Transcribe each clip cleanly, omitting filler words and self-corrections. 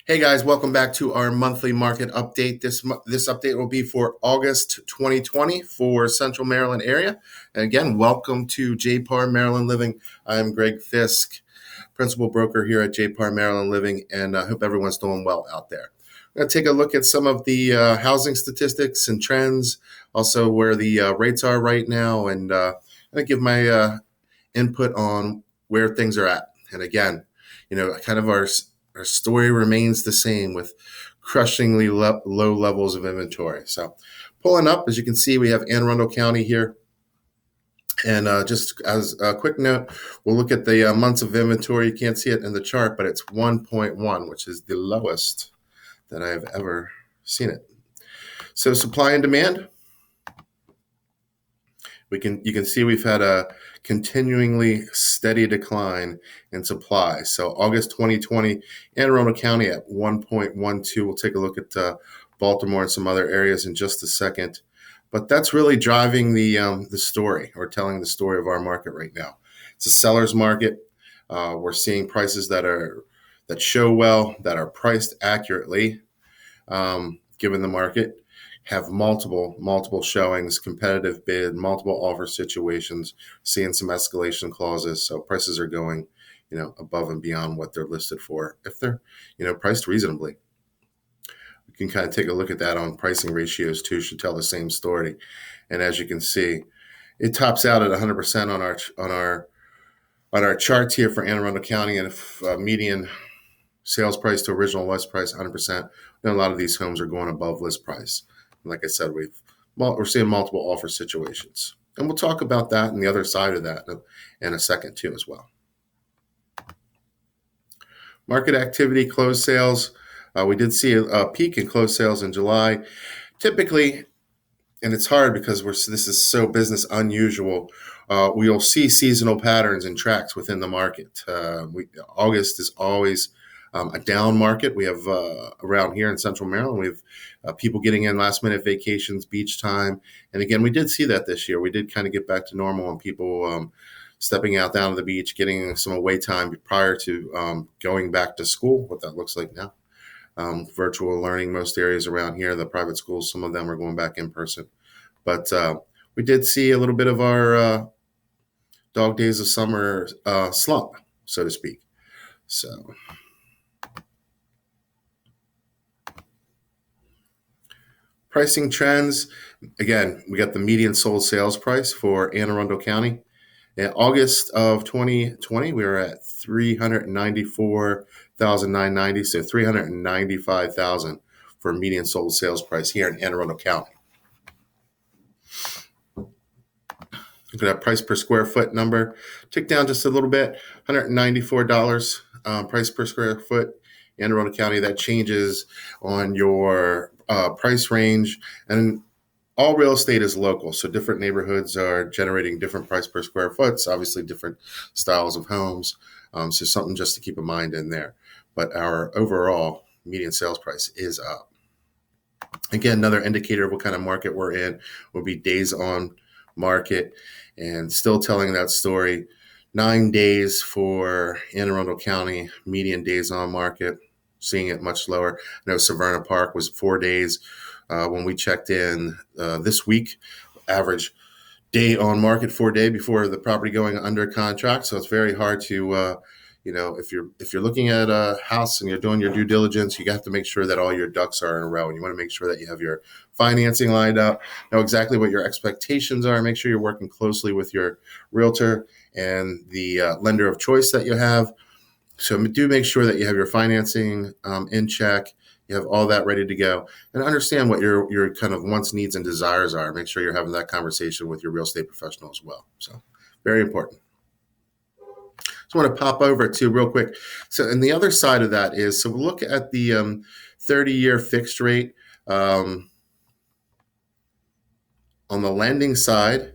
Hey guys, welcome back to our monthly market update. This update will be for August 2020 for Central Maryland area. And again, welcome to JPAR Maryland Living. I'm Greg Fisk, principal broker here at JPAR Maryland Living, and I hope everyone's doing well out there. I'm going to take a look at some of the housing statistics and trends, also where the rates are right now, and I'm going to give my input on where things are at. And again, kind of our story remains the same with crushingly low levels of inventory. So pulling up, as you can see, we have Anne Arundel County here. And just as a quick note, we'll look at the months of inventory. You can't see it in the chart, but it's 1.1, which is the lowest that I've ever seen it. So supply and demand. You can see we've had a continuingly steady decline in supply. So August 2020, Anne Arundel County at 1.12. We'll take a look at Baltimore and some other areas in just a second. But that's really driving the story, or telling the story of our market right now. It's a seller's market. We're seeing prices that show well, that are priced accurately, given the market. Have multiple showings, competitive bid, multiple offer situations, seeing some escalation clauses. So prices are going, above and beyond what they're listed for if they're, priced reasonably. We can kind of take a look at that on pricing ratios too, should tell the same story. And as you can see, it tops out at 100% on our charts here for Anne Arundel County, and if median sales price to original list price 100%, a lot of these homes are going above list price. Like I said, we're seeing multiple offer situations. And we'll talk about that and the other side of that in a second too as well. Market activity, closed sales. We did see a peak in closed sales in July. Typically, and it's hard because this is so business unusual, we'll see seasonal patterns and tracks within the market. August is always a down market. We have around here in Central Maryland, we have people getting in last minute vacations, beach time. And again, we did see that this year. We did kind of get back to normal and people stepping out down to the beach, getting some away time prior to going back to school, what that looks like now. Virtual learning, most areas around here, the private schools, some of them are going back in person. But we did see a little bit of our dog days of summer slump, so to speak. So pricing trends, again, we got the median sold sales price for Anne Arundel County. In August of 2020, we were at $394,990, so $395,000 for median sold sales price here in Anne Arundel County. Look at that price per square foot number. Tick down just a little bit, $194 price per square foot. Anne Arundel County, that changes on your price range, and all real estate is local, so different neighborhoods are generating different price per square foot, obviously different styles of homes, so something just to keep in mind in there. But our overall median sales price is up. Again, another indicator of what kind of market we're in would be days on market, and still telling that story. 9 days for Anne Arundel County, median days on market, seeing it much lower. I know Severna Park was 4 days when we checked in this week. Average day on market 4 days before the property going under contract. So it's very hard to, if you're looking at a house and you're doing your due diligence, you have to make sure that all your ducks are in a row, and you want to make sure that you have your financing lined up, know exactly what your expectations are, make sure you're working closely with your realtor and the lender of choice that you have. So do make sure that you have your financing in check. You have all that ready to go, and understand what your kind of wants, needs, and desires are. Make sure you're having that conversation with your real estate professional as well. So very important. Just want to pop over to real quick. So, and the other side of that is, so we'll look at the 30-year fixed rate on the lending side.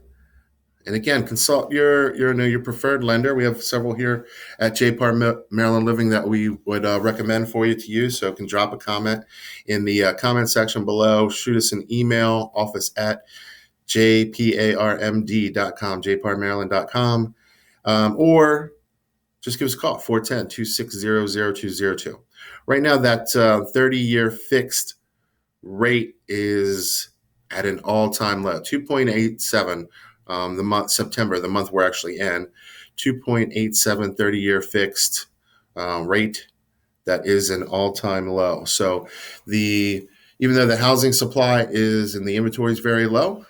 And again, consult your preferred lender. We have several here at JPAR Maryland Living that we would recommend for you to use. So you can drop a comment in the comment section below. Shoot us an email, office@JPARMD.com, JPARMaryland.com, or just give us a call, 410-260-0202. Right now, that 30-year fixed rate is at an all-time low, 2.87. The month September, the month we're actually in, 2.87 30-year fixed rate. That is an all-time low. So the even though the housing supply is and the inventory is very low,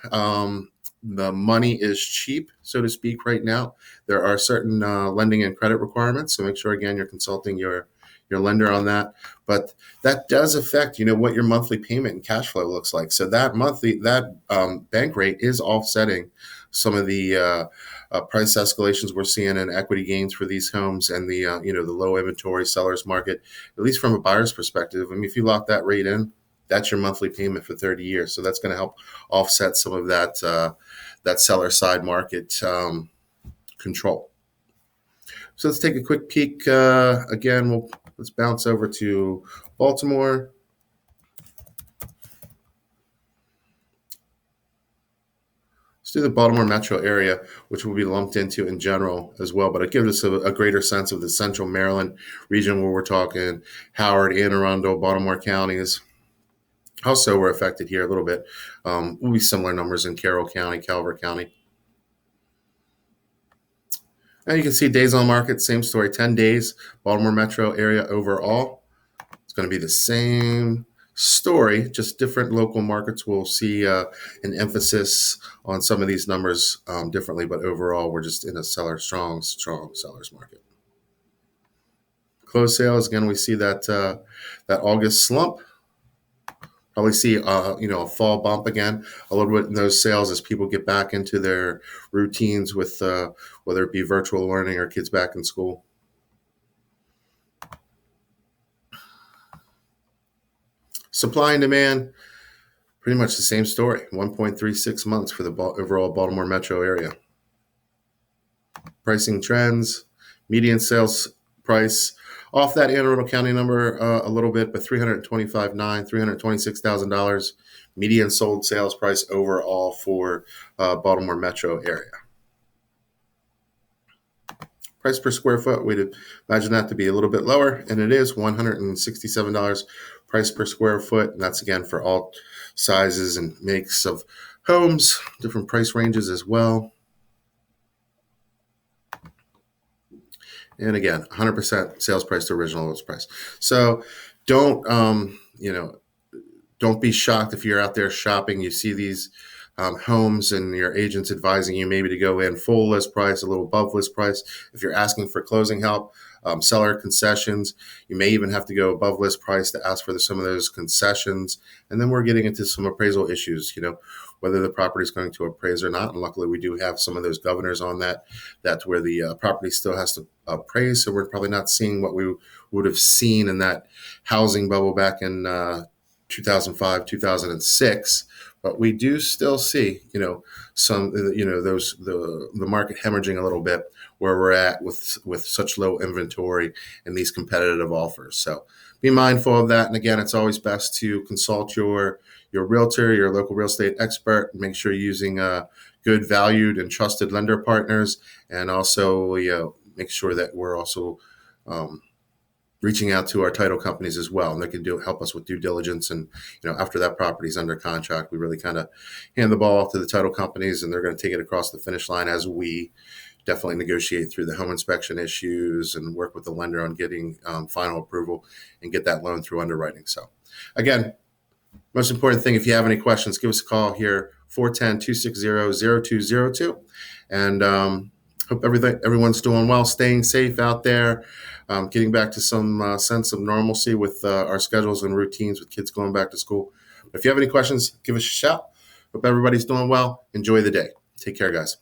the money is cheap, so to speak, right now. There are certain lending and credit requirements, so make sure again you're consulting your lender on that. But that does affect what your monthly payment and cash flow looks like. So that bank rate is offsetting some of the price escalations we're seeing in equity gains for these homes and the the low inventory sellers market, at least from a buyer's perspective. I mean, if you lock that rate in, that's your monthly payment for 30 years. So that's going to help offset some of that seller side market control. So let's take a quick peek. Again, let's bounce over to Baltimore. Let's do the Baltimore Metro area, which will be lumped into in general as well, but it gives us a greater sense of the central Maryland region where we're talking Howard, Anne Arundel, Baltimore counties. Also, we're affected here a little bit. Will be similar numbers in Carroll County, Calvert County. And you can see days on market, same story, 10 days, Baltimore Metro area overall. It's going to be the same story, just different local markets will see an emphasis on some of these numbers differently, but overall, we're just in a strong seller's market. Closed sales, again, we see that August slump. Probably see a fall bump again a little bit in those sales as people get back into their routines with whether it be virtual learning or kids back in school. Supply and demand, pretty much the same story. 1.36 months for the overall Baltimore Metro area. Pricing trends, median sales price off that Anne Arundel County number a little bit, but $325,900, $326,000 median sold sales price overall for Baltimore Metro area. Price per square foot, we'd imagine that to be a little bit lower, and it is $167 price per square foot. And that's again for all sizes and makes of homes, different price ranges as well. And again, 100% sales price to original list price. So don't be shocked if you're out there shopping. You see these homes and your agent's advising you maybe to go in full list price, a little above list price. If you're asking for closing help, seller concessions, you may even have to go above list price to ask for some of those concessions. And then we're getting into some appraisal issues, whether the property is going to appraise or not. And luckily, we do have some of those governors on that. That's where the property still has to appraise. So we're probably not seeing what we would have seen in that housing bubble back in 2005, 2006. But we do still see, some, the market hemorrhaging a little bit where we're at with such low inventory and these competitive offers. So be mindful of that. And again, it's always best to consult your realtor, your local real estate expert, and make sure you're using good, valued, and trusted lender partners. And also, make sure that we're also reaching out to our title companies as well, and they can help us with due diligence. And after that property is under contract, we really kind of hand the ball off to the title companies, and they're going to take it across the finish line as we definitely negotiate through the home inspection issues and work with the lender on getting final approval and get that loan through underwriting. So again, most important thing, if you have any questions, give us a call here, 410-260-0202. And hope everyone's doing well, staying safe out there, getting back to some sense of normalcy with our schedules and routines with kids going back to school. But if you have any questions, give us a shout. Hope everybody's doing well. Enjoy the day. Take care, guys.